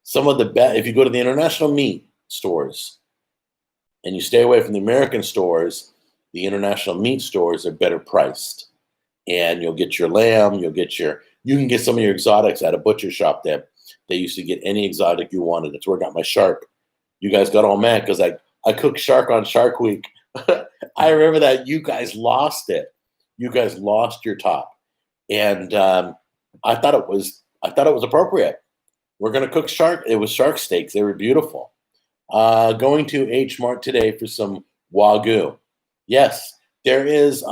Some of the best, if you go to the international meat stores and you stay away from the American stores, the international meat stores are better priced. And you'll get your lamb, you can get some of your exotics at a butcher shop there. They used to get any exotic you wanted. That's where I got my shark. You guys got all mad because I cooked shark on Shark Week. I remember that you guys lost it. You guys lost your top. And I thought it was appropriate. We're gonna cook shark. It was shark steaks. They were beautiful. Going to H Mart today for some Wagyu. Yes, there is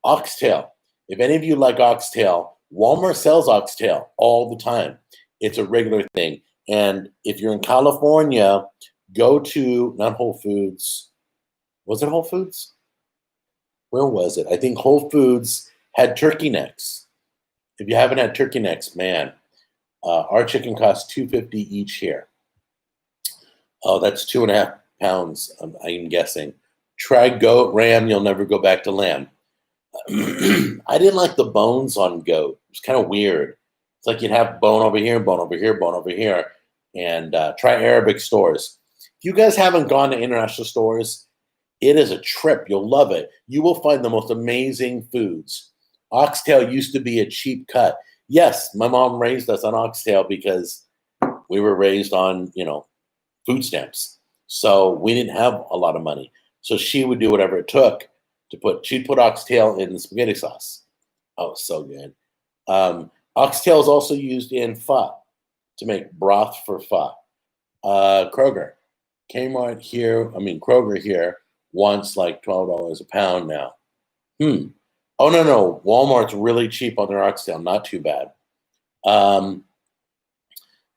oxtail. If any of you like oxtail, Walmart sells oxtail all the time. It's a regular thing. And if you're in California, go to not Whole Foods. Was it Whole Foods? Where was it? I think Whole Foods had turkey necks. If you haven't had turkey necks, man, our chicken costs $2.50 each here. Oh, that's 2.5 pounds. I'm guessing. Try goat, ram. You'll never go back to lamb. I didn't like the bones on goat. It was kind of weird. It's like you'd have bone over here, bone over here, bone over here. And try Arabic stores. If you guys haven't gone to international stores, it is a trip. You'll love it. You will find the most amazing foods. Oxtail used to be a cheap cut. Yes, my mom raised us on oxtail because we were raised on, food stamps. So we didn't have a lot of money. So she would do whatever it took she'd put oxtail in the spaghetti sauce. Oh, so good. Oxtail is also used in pho to make broth for pho. Kroger here wants like $12 a pound now. Oh, no. Walmart's really cheap on their oxtail. Not too bad.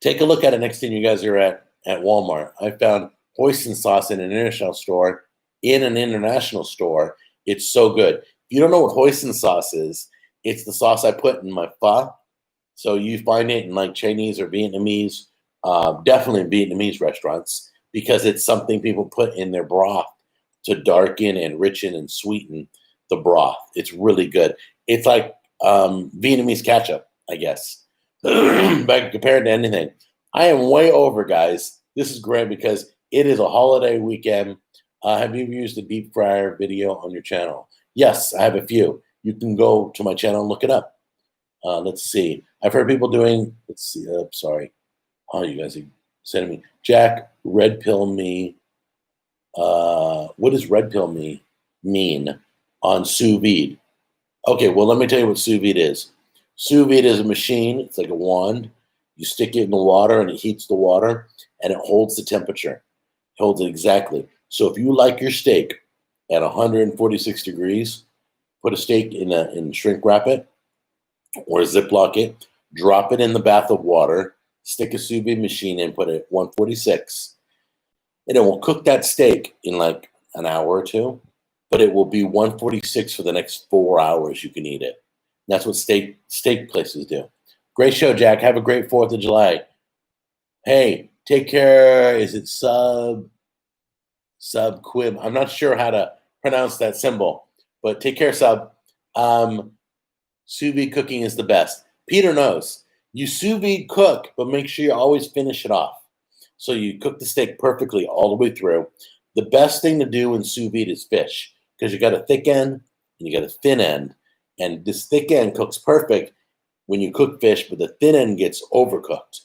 Take a look at it next time you guys are at Walmart. I found Oyster Sauce in an international store. It's so good. If you don't know what hoisin sauce is, it's the sauce I put in my pho. So you find it in like Chinese or Vietnamese, definitely in Vietnamese restaurants, because it's something people put in their broth to darken, enrichen, and sweeten the broth. It's really good. It's like Vietnamese ketchup, I guess, but compared to anything. I am way over, guys. This is great because it is a holiday weekend. Have you used a deep fryer video on your channel? Yes, I have a few. You can go to my channel and look it up. Let's see. I've heard people doing, let's see, sorry. Oh, you guys are sending me. Jack, red pill me. What does red pill me mean on sous vide? Okay, well, let me tell you what sous vide is. Sous vide is a machine. It's like a wand. You stick it in the water and it heats the water and it holds the temperature. It holds it exactly. So if you like your steak at 146 degrees, put a steak in shrink wrap it or Ziploc it, drop it in the bath of water, stick a sous vide machine in, put it at 146, and it will cook that steak in like an hour or two, but it will be 146 for the next 4 hours. You can eat it. And that's what steak places do. Great show, Jack. Have a great 4th of July. Hey, take care. Is it Sub Quib? I'm not sure how to pronounce that symbol, but take care, Sub. Sous vide cooking is the best. Peter knows. You sous vide cook, but make sure you always finish it off. So you cook the steak perfectly all the way through. The best thing to do in sous vide is fish because you got a thick end and you got a thin end. And this thick end cooks perfect when you cook fish, but the thin end gets overcooked.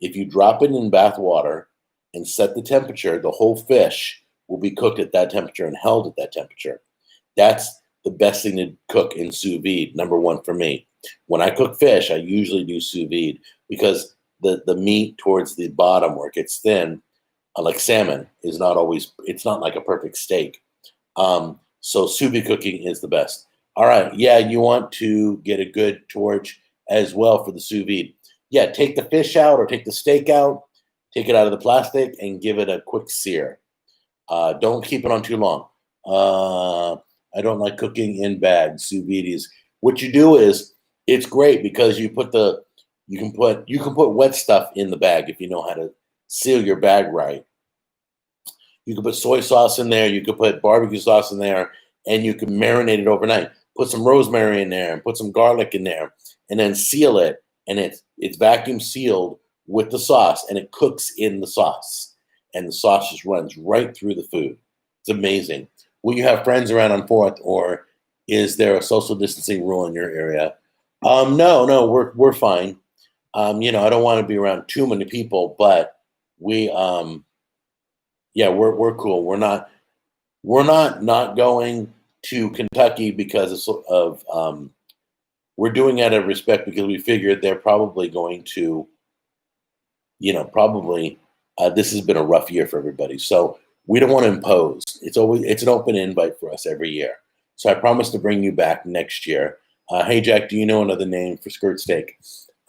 If you drop it in bath water and set the temperature, the whole fish will be cooked at that temperature and held at that temperature. That's the best thing to cook in sous vide, number one for me. When I cook fish, I usually do sous vide because the meat towards the bottom where it gets thin, like salmon, is not always, it's not like a perfect steak. So sous vide cooking is the best. All right, yeah, you want to get a good torch as well for the sous vide. Yeah, take the fish out or take the steak out, take it out of the plastic and give it a quick sear. Don't keep it on too long. I don't like cooking in bags, sous vide is. What you do is, it's great because you can put wet stuff in the bag if you know how to seal your bag right. You can put soy sauce in there, you could put barbecue sauce in there, and you can marinate it overnight. Put some rosemary in there and put some garlic in there, and then seal it. And it's vacuum sealed with the sauce, and it cooks in the sauce, and the sauce just runs right through the food. It's amazing. Will you have friends around on 4th, or is there a social distancing rule in your area? No, we're fine. I don't want to be around too many people, but we, yeah, we're cool. We're not going to Kentucky because of we're doing it out of respect because we figured they're probably going to, probably this has been a rough year for everybody. So we don't want to impose. It's an open invite for us every year. So I promise to bring you back next year. Hey Jack, do you know another name for skirt steak?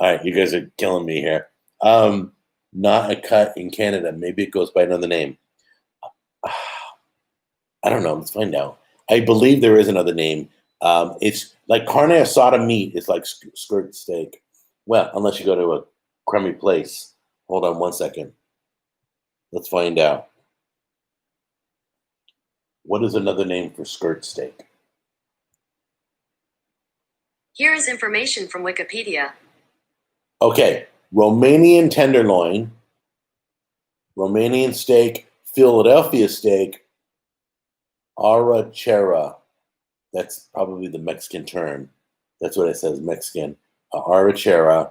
All right, you guys are killing me here. Not a cut in Canada. Maybe it goes by another name. I don't know. Let's find out. I believe there is another name. It's like carne asada meat. It's like skirt steak. Well, unless you go to a crummy place. Hold on one second. Let's find out. What is another name for skirt steak? Here is information from Wikipedia. Okay, Romanian tenderloin, Romanian steak, Philadelphia steak, arrachera. That's probably the Mexican term. That's what it says, Mexican. Arrachera.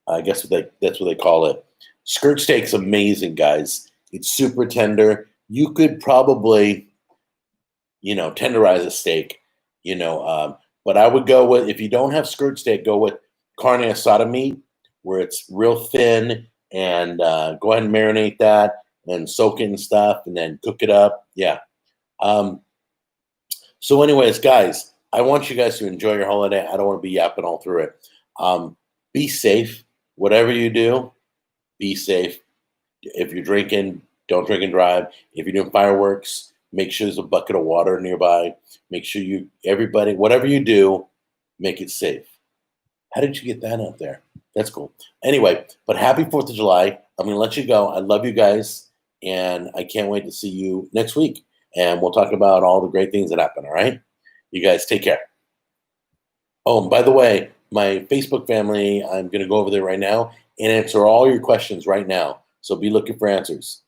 I guess that's what they call it. Skirt steak's amazing, guys. It's super tender. You could probably, tenderize a steak, but I would go with, if you don't have skirt steak, go with carne asada meat, where it's real thin, and go ahead and marinate that and soak it and stuff and then cook it up. Yeah. So anyways, guys, I want you guys to enjoy your holiday. I don't want to be yapping all through it. Be safe. Whatever you do, be safe. If you're drinking, don't drink and drive. If you're doing fireworks, make sure there's a bucket of water nearby. Make sure everybody, whatever you do, make it safe. How did you get that out there? That's cool. Anyway, but happy 4th of July. I'm going to let you go. I love you guys, and I can't wait to see you next week. And we'll talk about all the great things that happen, all right? You guys take care. Oh, and by the way, my Facebook family, I'm going to go over there right now and answer all your questions right now. So be looking for answers.